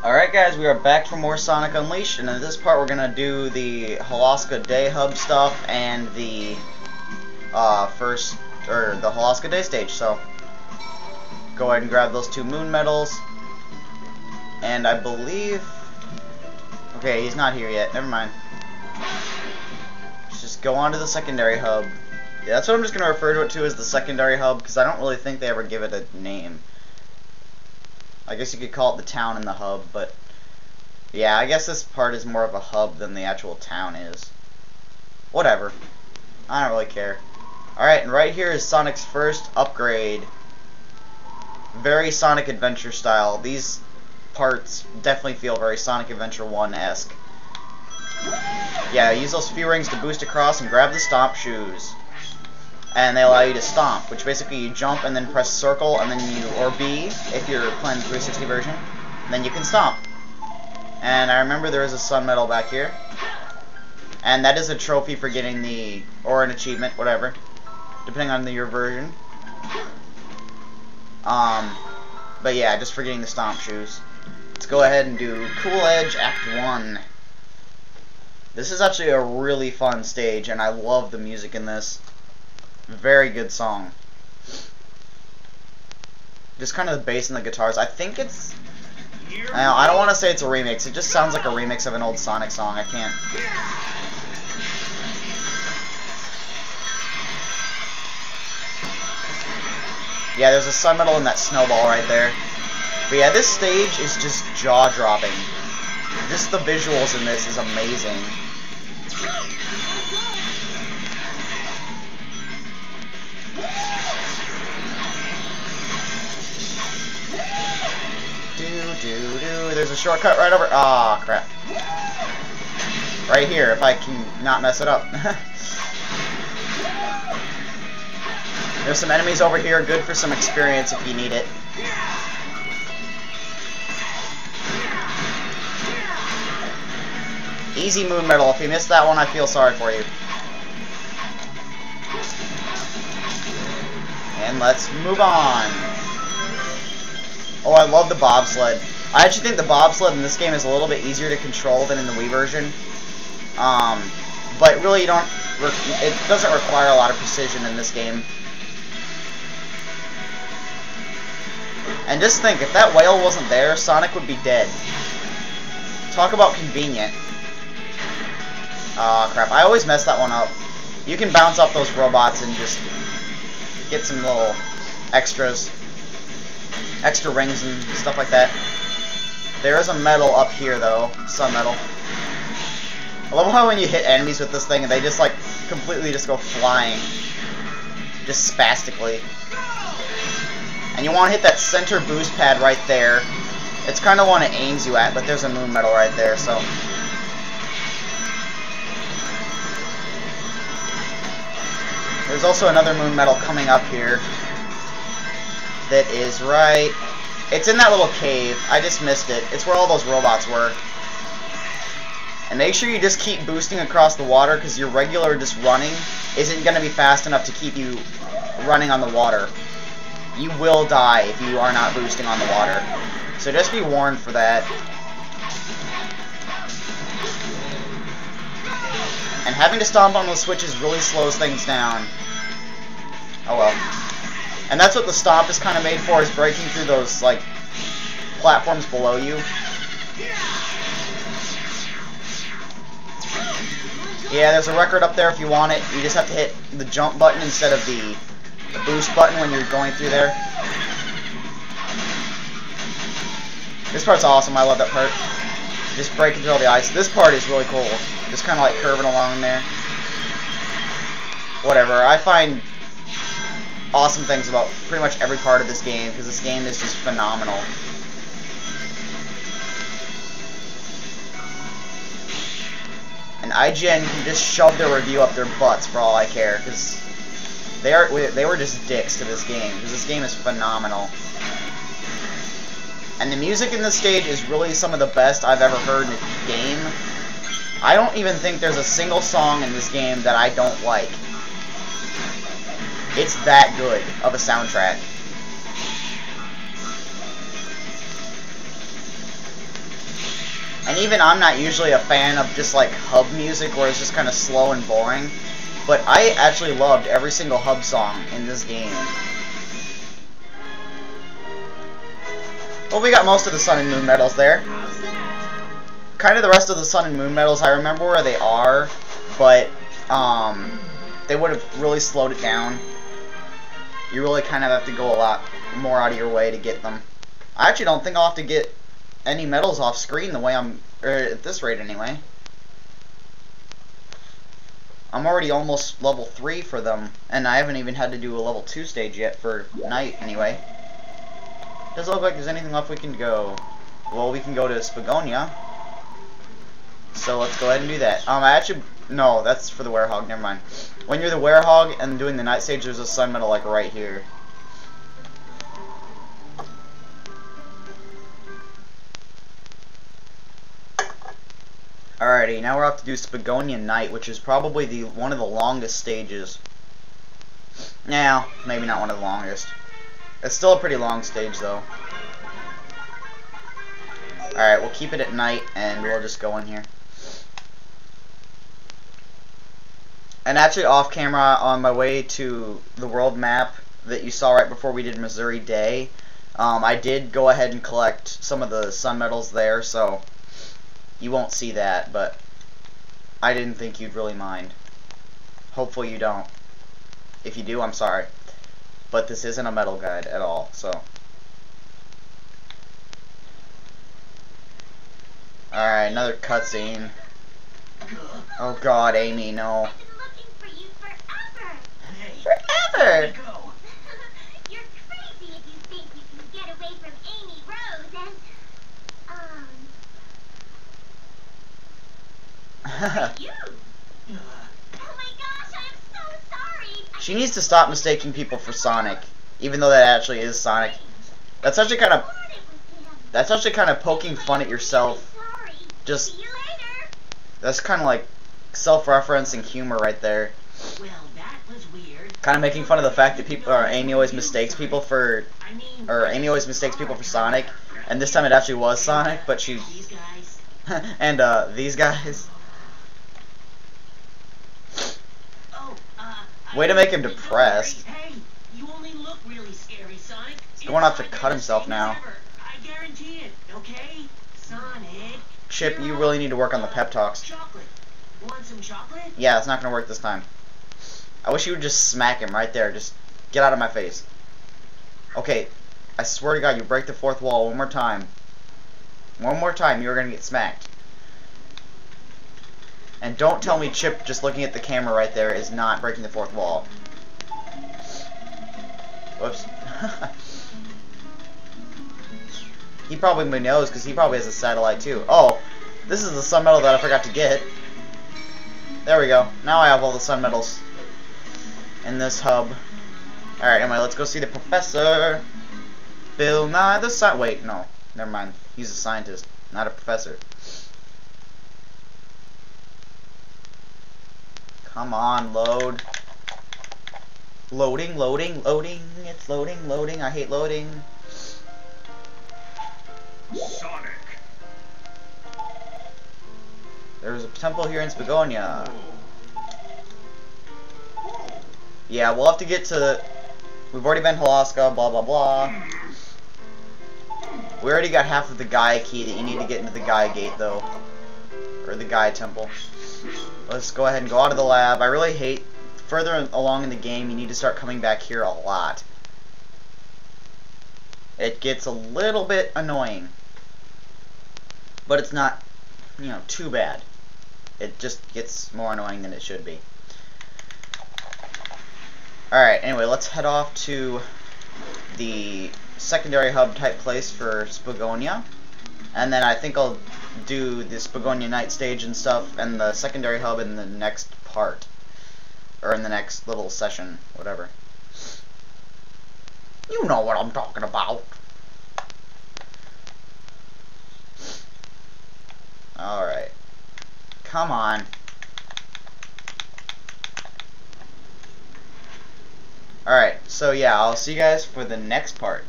Alright guys, we are back for more Sonic Unleashed, and in this part we're gonna do the Holoska Day Hub stuff and the the Holoska Day stage, so go ahead and grab those 2 moon medals. And I believe okay, he's not here yet, never mind. Let's just go on to the secondary hub. Yeah, that's what I'm just gonna refer to it to as the secondary hub, because I don't really think they ever give it a name. I guess you could call it the town and the hub, but yeah, I guess this part is more of a hub than the actual town is. Whatever. I don't really care. Alright, and right here is Sonic's first upgrade. Very Sonic Adventure style. These parts definitely feel very Sonic Adventure 1-esque. Yeah, use those few rings to boost across and grab the stomp shoes. And they allow you to stomp, which basically you jump and then press circle and then or B if you're playing the 360 version, and then you can stomp. And I remember there is a sun medal back here, and that is a trophy for getting or an achievement, whatever, depending on your version. But yeah, just for getting the stomp shoes. Let's go ahead and do Cool Edge Act 1. This is actually a really fun stage, and I love the music in this. Very good song. Just kind of the bass and the guitars. I think it's... I don't want to say it's a remix. It just sounds like a remix of an old Sonic song. I can't... Yeah, there's a sun medal and that snowball right there. But yeah, this stage is just jaw-dropping. Just the visuals in this is amazing. There's a shortcut right over. Ah, crap. Right here, if I can not mess it up. There's some enemies over here, good for some experience if you need it. Easy moon medal. If you missed that one, I feel sorry for you. And let's move on. Oh, I love the bobsled. I actually think the bobsled in this game is a little bit easier to control than in the Wii version. But really, it doesn't require a lot of precision in this game. And just think, if that whale wasn't there, Sonic would be dead. Talk about convenient. Aw, crap. I always mess that one up. You can bounce off those robots and just get some little extras. Extra rings and stuff like that. There is a medal up here, though. Sun medal. I love how when you hit enemies with this thing, they just, like, completely just go flying. Just spastically. And you want to hit that center boost pad right there. It's kind of one it aims you at, but there's a moon medal right there, so... There's also another moon medal coming up here. That is right... It's in that little cave. I just missed it. It's where all those robots were. And make sure you just keep boosting across the water, because your regular just running isn't going to be fast enough to keep you running on the water. You will die if you are not boosting on the water. So just be warned for that. And having to stomp on those switches really slows things down. Oh well. And that's what the stomp is kind of made for, is breaking through those, like, platforms below you. Yeah, there's a record up there if you want it. You just have to hit the jump button instead of the boost button when you're going through there. This part's awesome. I love that part. Just breaking through all the ice. This part is really cool. Just kind of like curving along there. Whatever. I find awesome things about pretty much every part of this game, because this game is just phenomenal. And IGN can just shove their review up their butts for all I care, because they were just dicks to this game, because this game is phenomenal. And the music in this stage is really some of the best I've ever heard in a game. I don't even think there's a single song in this game that I don't like. It's that good of a soundtrack. And even I'm not usually a fan of just like hub music where it's just kind of slow and boring. But I actually loved every single hub song in this game. Well, we got most of the Sun and Moon medals there. Kind of the rest of the Sun and Moon medals, I remember where they are, but they would have really slowed it down. You really kind of have to go a lot more out of your way to get them. I actually don't think I'll have to get any medals off screen the way I'm, or at this rate anyway. I'm already almost level 3 for them, and I haven't even had to do a level 2 stage yet for night anyway. Doesn't look like there's anything left we can go. Well, we can go to Spagonia. So let's go ahead and do that. No, that's for the werehog, never mind. When you're the werehog and doing the night stage, there's a sun medal like right here. Alrighty, now we're off to do Spagonia Night, which is probably one of the longest stages. Now, maybe not one of the longest. It's still a pretty long stage though. Alright, we'll keep it at night and we'll just go in here. And actually off camera, on my way to the world map that you saw right before we did Missouri Day, I did go ahead and collect some of the sun medals there, so you won't see that, but I didn't think you'd really mind. Hopefully you don't. If you do, I'm sorry. But this isn't a medal guide at all, so. Alright, another cutscene. Oh god, Amy, no. Forever! You're crazy if you think you can get away from Amy Rose and, you. Oh my gosh, I'm so sorry. She needs to stop mistaking people for Sonic, even though that actually is Sonic. That's actually kind of poking fun at yourself. Just, See you later. that's kind of like self-referencing humor right there. Well, that was weird. Kind of making fun of the fact that people, or Amy always mistakes people for, Sonic, and this time it actually was Sonic, but she, These guys. and these guys. Oh, Way to make him depressed. Hey, you only look really scary, Sonic. He's going off to cut himself now. I guarantee it. Okay, Sonic. Chip, you really need to work on the pep talks. Chocolate. Want some chocolate? Yeah, it's not gonna work this time. I wish you would just smack him right there. Just get out of my face. Okay, I swear to God, you break the fourth wall one more time. One more time, you're gonna get smacked. And don't tell me Chip just looking at the camera right there is not breaking the fourth wall. Whoops. He probably knows because he probably has a satellite too. Oh, this is the sun medal that I forgot to get. There we go. Now I have all the sun medals in this hub. Alright, anyway, let's go see the professor. Bill Nye the Scientist. Wait, no. Never mind. He's a scientist, not a professor. Come on, load. Loading, loading, loading. It's loading, loading. I hate loading. Sonic. There's a temple here in Spagonia. Yeah, we'll have to get to... We've already been Holoska, blah blah blah. We already got half of the Gaia key that you need to get into the Gaia gate, though. Or the Gaia temple. Let's go ahead and go out of the lab. I really hate... Further along in the game, you need to start coming back here a lot. It gets a little bit annoying. But it's not, you know, too bad. It just gets more annoying than it should be. Alright, anyway, let's head off to the secondary hub type place for Spagonia. And then I think I'll do the Spagonia night stage and stuff and the secondary hub in the next part. Or in the next little session, whatever. You know what I'm talking about. Alright. Come on. Alright, so yeah, I'll see you guys for the next part.